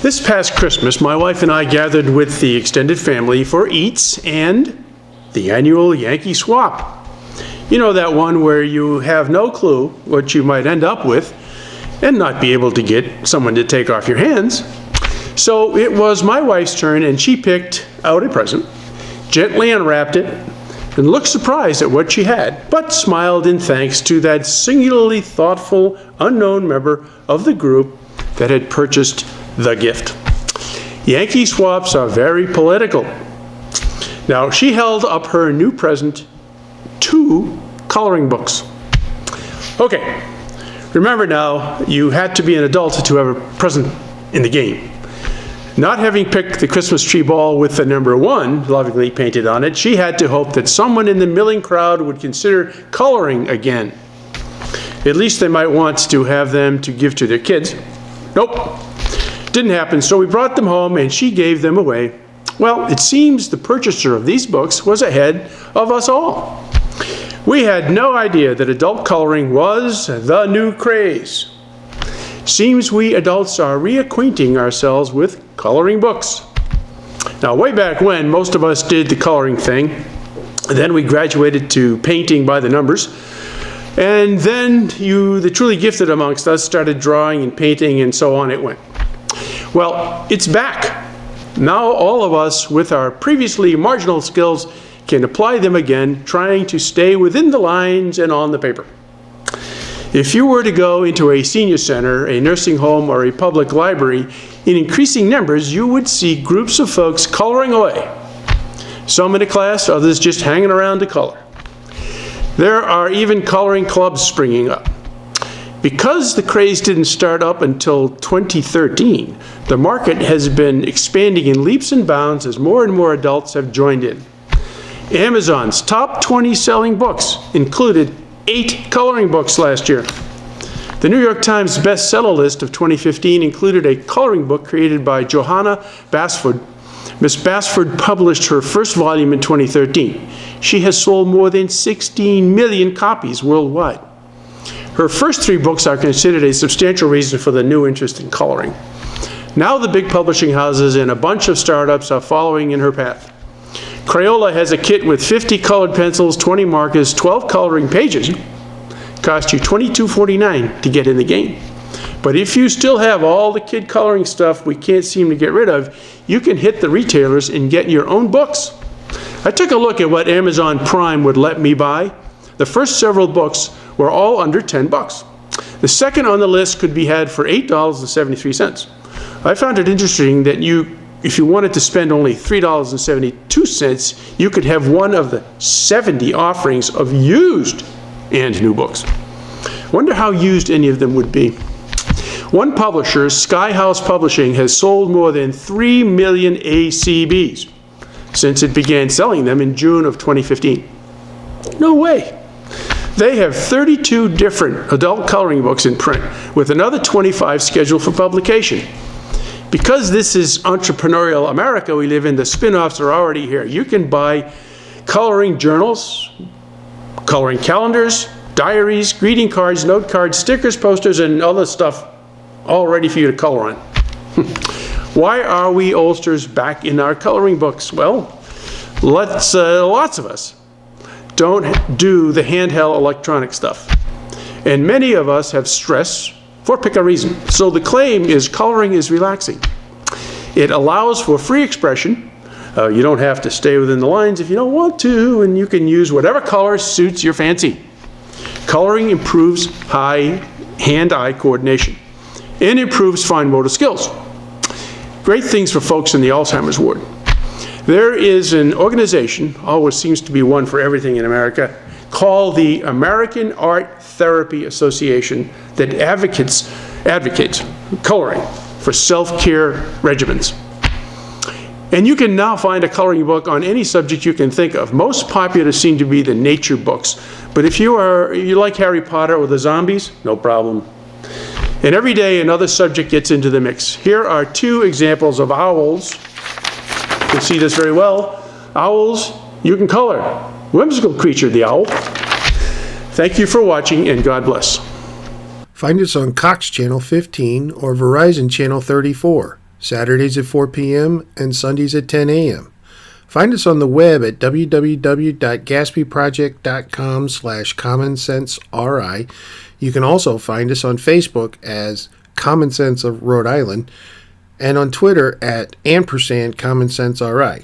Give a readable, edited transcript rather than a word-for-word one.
This past Christmas, my wife and I gathered with the extended family for eats and the annual Yankee swap. You know, that one where you have no clue what you might end up with and not be able to get someone to take off your hands. So it was my wife's turn, and she picked out a present, gently unwrapped it, and looked surprised at what she had, but smiled in thanks to that singularly thoughtful, unknown member of the group that had purchased the gift. Yankee swaps are very political. Now, she held up her new present, 2 coloring books. Okay, remember now, you had to be an adult to have a present in the game. Not having picked the Christmas tree ball with the number 1 lovingly painted on it, she had to hope that someone in the milling crowd would consider coloring again. At least they might want to have them to give to their kids. Nope, didn't happen, so we brought them home and she gave them away. Well, it seems the purchaser of these books was ahead of us all. We had no idea that adult coloring was the new craze. Seems we adults are reacquainting ourselves with coloring books. Now, way back when, most of us did the coloring thing. Then we graduated to painting by the numbers. And then the truly gifted amongst us started drawing and painting, and so on it went. Well, it's back. Now all of us with our previously marginal skills can apply them again, trying to stay within the lines and on the paper. If you were to go into a senior center, a nursing home, or a public library, in increasing numbers, you would see groups of folks coloring away. Some in a class, others just hanging around to color. There are even coloring clubs springing up. Because the craze didn't start up until 2013, the market has been expanding in leaps and bounds as more and more adults have joined in. Amazon's top 20 selling books included 8 coloring books last year. The New York Times bestseller list of 2015 included a coloring book created by Johanna Basford. Miss Basford published her first volume in 2013. She has sold more than 16 million copies worldwide. Her first 3 books are considered a substantial reason for the new interest in coloring. Now the big publishing houses and a bunch of startups are following in her path. Crayola has a kit with 50 colored pencils, 20 markers, 12 coloring pages. Cost you $22.49 to get in the game. But if you still have all the kid coloring stuff we can't seem to get rid of, you can hit the retailers and get your own books. I took a look at what Amazon Prime would let me buy. The first several books were all under $10. The second on the list could be had for $8.73. I found it interesting that if you wanted to spend only $3.72, you could have one of the 70 offerings of used and new books. Wonder how used any of them would be. One publisher, Sky House Publishing, has sold more than 3 million ACBs since it began selling them in June of 2015. No way. They have 32 different adult coloring books in print, with another 25 scheduled for publication. Because this is entrepreneurial America we live in, the spin-offs are already here. You can buy coloring journals, coloring calendars, diaries, greeting cards, note cards, stickers, posters, and other stuff all ready for you to color on. Why are we oldsters back in our coloring books? Well, lots of us don't do the handheld electronic stuff. And many of us have stress for pick a reason. So the claim is coloring is relaxing. It allows for free expression. You don't have to stay within the lines if you don't want to, and you can use whatever color suits your fancy. Coloring improves hand-eye coordination and improves fine motor skills. Great things for folks in the Alzheimer's ward. There is an organization, always seems to be one for everything in America, called the American Art Therapy Association that advocates coloring for self-care regimens. And you can now find a coloring book on any subject you can think of. Most popular seem to be the nature books. But if you like Harry Potter or the zombies, no problem. And every day another subject gets into the mix. Here are 2 examples of owls. You can see this very well. Owls, you can color. Whimsical creature, the owl. Thank you for watching, and God bless. Find us on Cox Channel 15 or Verizon Channel 34. Saturdays at 4 p.m. and Sundays at 10 a.m. Find us on the web at www.gaspyproject.com/commonsenseri. You can also find us on Facebook as Common Sense of Rhode Island and on Twitter at &CommonSenseRI.